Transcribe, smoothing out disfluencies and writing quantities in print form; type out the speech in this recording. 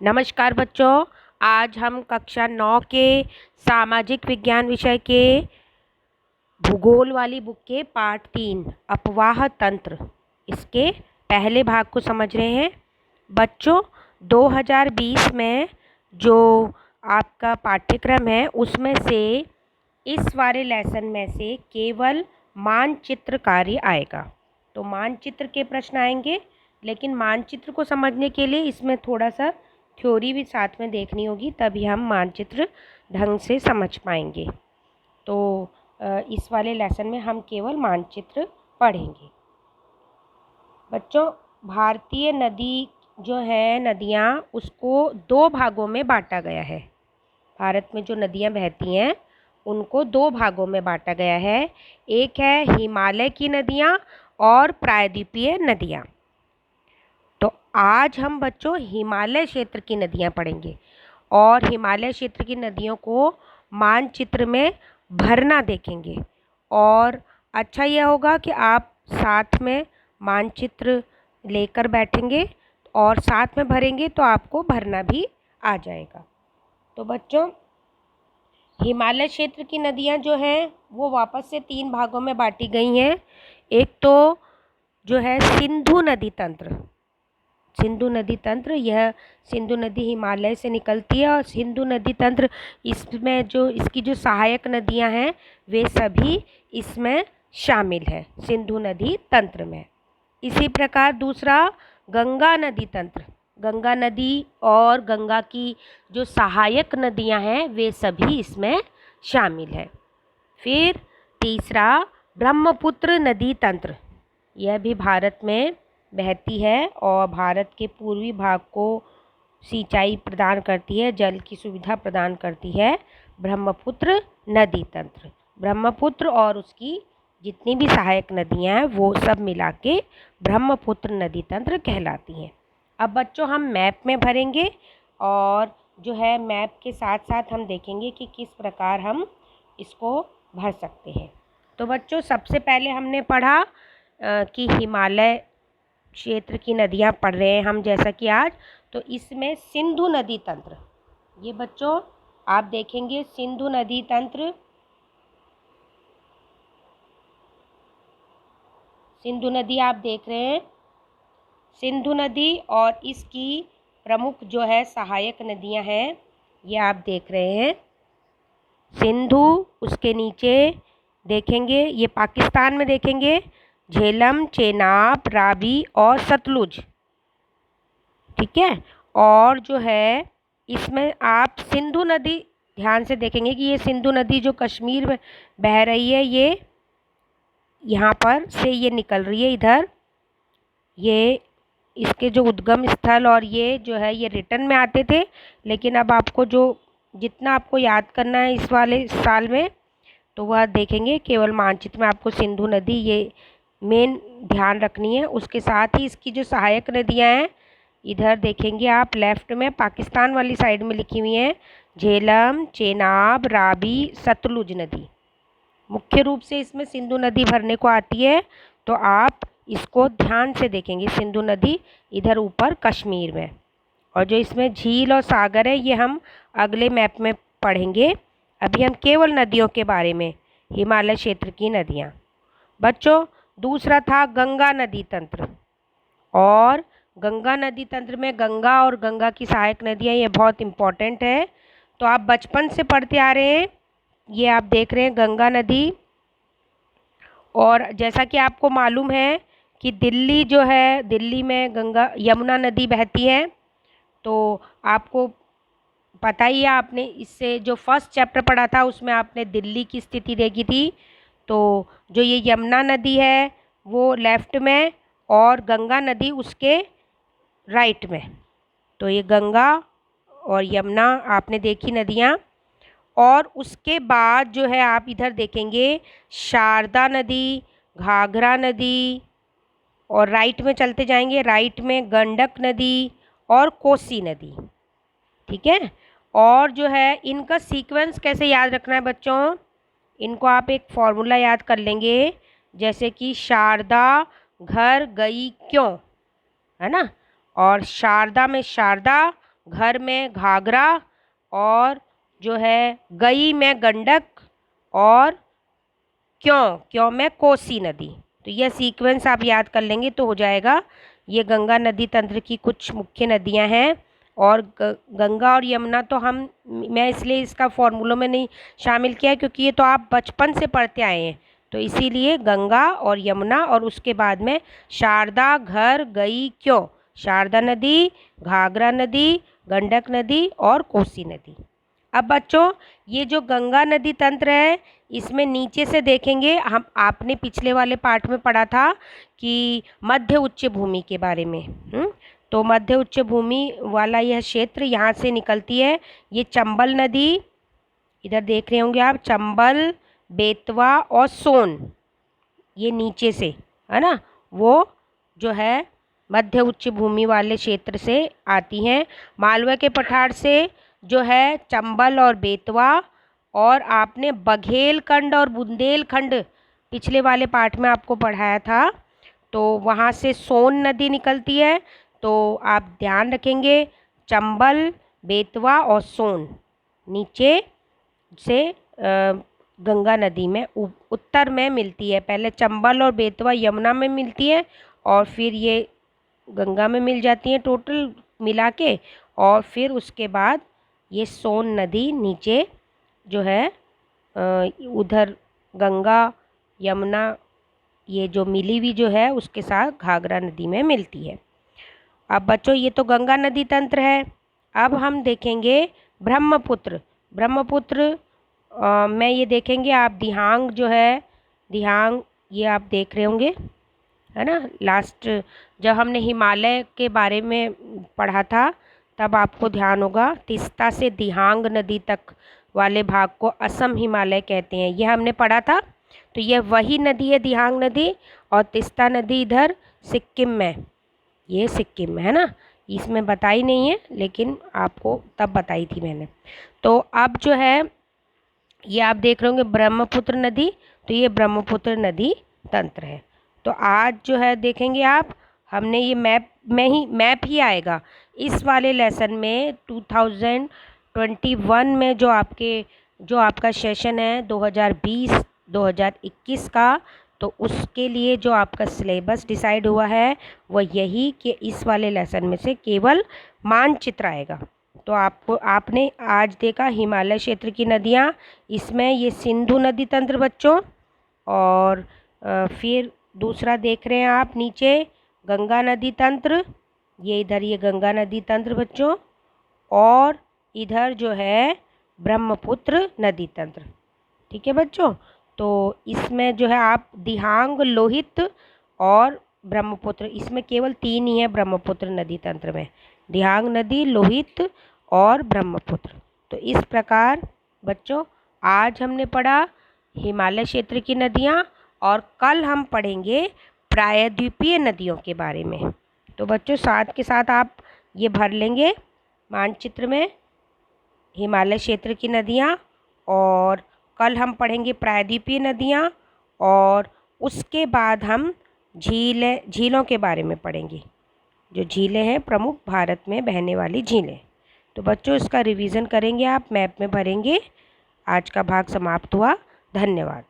नमस्कार बच्चों। आज हम कक्षा 9 के सामाजिक विज्ञान विषय के भूगोल वाली बुक के पाठ 3 अपवाह तंत्र इसके पहले भाग को समझ रहे हैं। बच्चों 2020 में जो आपका पाठ्यक्रम है उसमें से इस वाले लेसन में से केवल मानचित्र कार्य आएगा। तो मानचित्र के प्रश्न आएंगे, लेकिन मानचित्र को समझने के लिए इसमें थोड़ा सा थ्योरी भी साथ में देखनी होगी, तभी हम मानचित्र ढंग से समझ पाएंगे। तो इस वाले लेसन में हम केवल मानचित्र पढ़ेंगे। बच्चों भारतीय नदी जो है नदियाँ उसको 2 भागों में बांटा गया है। भारत में जो नदियाँ बहती हैं उनको 2 भागों में बांटा गया है। एक है हिमालय की नदियाँ और प्रायद्वीपीय नदियाँ। तो आज हम बच्चों हिमालय क्षेत्र की नदियाँ पढ़ेंगे और हिमालय क्षेत्र की नदियों को मानचित्र में भरना देखेंगे। और अच्छा यह होगा कि आप साथ में मानचित्र लेकर बैठेंगे और साथ में भरेंगे तो आपको भरना भी आ जाएगा। तो बच्चों हिमालय क्षेत्र की नदियाँ जो हैं वो वापस से 3 भागों में बांटी गई हैं। एक तो जो है सिंधु नदी तंत्र। सिंधु नदी तंत्र, यह सिंधु नदी हिमालय से निकलती है और सिंधु नदी तंत्र इसमें जो इसकी जो सहायक नदियां हैं वे सभी इसमें शामिल है सिंधु नदी तंत्र में। इसी प्रकार दूसरा गंगा नदी तंत्र। गंगा नदी और गंगा की जो सहायक नदियां हैं वे सभी इसमें शामिल है। फिर तीसरा ब्रह्मपुत्र नदी तंत्र, यह भी भारत में बहती है और भारत के पूर्वी भाग को सिंचाई प्रदान करती है, जल की सुविधा प्रदान करती है ब्रह्मपुत्र नदी तंत्र। ब्रह्मपुत्र और उसकी जितनी भी सहायक नदियां हैं वो सब मिला के ब्रह्मपुत्र नदी तंत्र कहलाती हैं। अब बच्चों हम मैप में भरेंगे और जो है मैप के साथ साथ हम देखेंगे कि किस प्रकार हम इसको भर सकते हैं। तो बच्चों सबसे पहले हमने पढ़ा कि हिमालय क्षेत्र की नदियां पढ़ रहे हैं हम जैसा कि आज, तो इसमें सिंधु नदी तंत्र, ये बच्चों आप देखेंगे सिंधु नदी तंत्र, सिंधु नदी आप देख रहे हैं। सिंधु नदी और इसकी प्रमुख जो है सहायक नदियां हैं ये आप देख रहे हैं। सिंधु, उसके नीचे देखेंगे ये पाकिस्तान में देखेंगे झेलम, चेनाब, रावी और सतलुज, ठीक है। और जो है इसमें आप सिंधु नदी ध्यान से देखेंगे कि ये सिंधु नदी जो कश्मीर में बह रही है, ये यहाँ पर से ये निकल रही है इधर, ये इसके जो उद्गम स्थल और ये जो है ये रिटर्न में आते थे, लेकिन अब आपको जो जितना आपको याद करना है इस वाले साल में तो वह देखेंगे केवल मानचित्र में आपको सिंधु नदी ये मेन ध्यान रखनी है। उसके साथ ही इसकी जो सहायक नदियां हैं इधर देखेंगे आप लेफ्ट में पाकिस्तान वाली साइड में लिखी हुई हैं झेलम, चेनाब, रावी, सतलुज नदी। मुख्य रूप से इसमें सिंधु नदी भरने को आती है, तो आप इसको ध्यान से देखेंगे सिंधु नदी इधर ऊपर कश्मीर में। और जो इसमें झील और सागर है ये हम अगले मैप में पढ़ेंगे। अभी हम केवल नदियों के बारे में, हिमालय क्षेत्र की नदियाँ। बच्चों दूसरा था गंगा नदी तंत्र, और गंगा नदी तंत्र में गंगा और गंगा की सहायक नदियाँ ये बहुत इम्पॉर्टेंट है। तो आप बचपन से पढ़ते आ रहे हैं, ये आप देख रहे हैं गंगा नदी। और जैसा कि आपको मालूम है कि दिल्ली जो है, दिल्ली में गंगा यमुना नदी बहती है, तो आपको पता ही है, आपने इससे जो फर्स्ट चैप्टर पढ़ा था उसमें आपने दिल्ली की स्थिति देखी थी। तो जो ये यमुना नदी है वो लेफ्ट में और गंगा नदी उसके राइट में, तो ये गंगा और यमुना आपने देखी नदियाँ। और उसके बाद जो है आप इधर देखेंगे शारदा नदी, घाघरा नदी, और राइट में चलते जाएंगे, राइट में गंडक नदी और कोसी नदी, ठीक है। और जो है इनका सीक्वेंस कैसे याद रखना है बच्चों, इनको आप एक फॉर्मूला याद कर लेंगे, जैसे कि शारदा घर गई क्यों, है ना। और शारदा में शारदा, घर में घाघरा, और जो है गई में गंडक, और क्यों में कोसी नदी। तो यह सीक्वेंस आप याद कर लेंगे तो हो जाएगा। ये गंगा नदी तंत्र की कुछ मुख्य नदियां हैं, और गंगा और यमुना तो मैं इसलिए इसका फॉर्मूलों में नहीं शामिल किया है क्योंकि ये तो आप बचपन से पढ़ते आए हैं, तो इसीलिए गंगा और यमुना, और उसके बाद में शारदा, घर, गई, क्यों, शारदा नदी, घाघरा नदी, गंडक नदी और कोसी नदी। अब बच्चों, ये जो गंगा नदी तंत्र है, इसमें नीचे से देखेंगे हम, आपने पिछले वाले पार्ट में पढ़ा था कि मध्य उच्च भूमि के बारे में। तो मध्य उच्च भूमि वाला यह क्षेत्र यहाँ से निकलती है। ये चंबल नदी, इधर देख रहे होंगे आप, चंबल, बेतवा और सोन, ये नीचे से है ना, वो जो है मध्य उच्च भूमि वाले क्षेत्र से आती हैं। मालवा के पठार से जो है चंबल और बेतवा, और आपने बघेलखंड और बुंदेलखंड पिछले वाले पार्ट में आपको पढ़ाया था, तो वहाँ से सोन नदी निकलती है। तो आप ध्यान रखेंगे, चंबल, बेतवा और सोन नीचे से गंगा नदी में उत्तर में मिलती है। पहले चंबल और बेतवा यमुना में मिलती है, और फिर ये गंगा में मिल जाती हैं टोटल मिला के, और फिर उसके बाद ये सोन नदी नीचे जो है उधर गंगा यमुना ये जो मिली हुई जो है उसके साथ घाघरा नदी में मिलती है। अब बच्चों, ये तो गंगा नदी तंत्र है। अब हम देखेंगे ब्रह्मपुत्र। ब्रह्मपुत्र में ये देखेंगे आप, दिहांग जो है, दिहांग ये आप देख रहे होंगे है ना। लास्ट जब हमने हिमालय के बारे में पढ़ा था तब आपको ध्यान होगा, तिस्ता से दिहांग नदी तक वाले भाग को असम हिमालय कहते हैं, ये हमने पढ़ा था। तो यह वही नदी है दिहांग नदी, और तिस्ता नदी इधर सिक्किम में, ये सिक्किम में है ना, इसमें बताई नहीं है लेकिन आपको तब बताई थी मैंने। तो अब जो है ये आप देख रहे होंगे ब्रह्मपुत्र नदी, तो ये ब्रह्मपुत्र नदी तंत्र है। तो आज जो है देखेंगे आप, हमने ये मैप ही आएगा इस वाले लेसन में। 2021 में जो आपका सेशन है 2020-2021 का, तो उसके लिए जो आपका सिलेबस डिसाइड हुआ है वो यही कि इस वाले लेसन में से केवल मानचित्र आएगा। तो आपने आज देखा हिमालय क्षेत्र की नदियाँ, इसमें ये सिंधु नदी तंत्र बच्चों, और फिर दूसरा देख रहे हैं आप नीचे गंगा नदी तंत्र, ये इधर ये गंगा नदी तंत्र बच्चों, और इधर जो है ब्रह्मपुत्र नदी तंत्र। ठीक है बच्चों, तो इसमें जो है आप दिहांग, लोहित और ब्रह्मपुत्र, इसमें केवल 3 ही है ब्रह्मपुत्र नदी तंत्र में, दिहांग नदी, लोहित और ब्रह्मपुत्र। तो इस प्रकार बच्चों आज हमने पढ़ा हिमालय क्षेत्र की नदियाँ, और कल हम पढ़ेंगे प्रायद्वीपीय नदियों के बारे में। तो बच्चों साथ के साथ आप ये भर लेंगे मानचित्र में हिमालय क्षेत्र की नदियाँ, और कल हम पढ़ेंगे प्रायद्वीपीय नदियाँ, और उसके बाद हम झीलों के बारे में पढ़ेंगे, जो झीलें हैं प्रमुख भारत में बहने वाली झीलें। तो बच्चों इसका रिवीजन करेंगे आप, मैप में भरेंगे। आज का भाग समाप्त हुआ। धन्यवाद।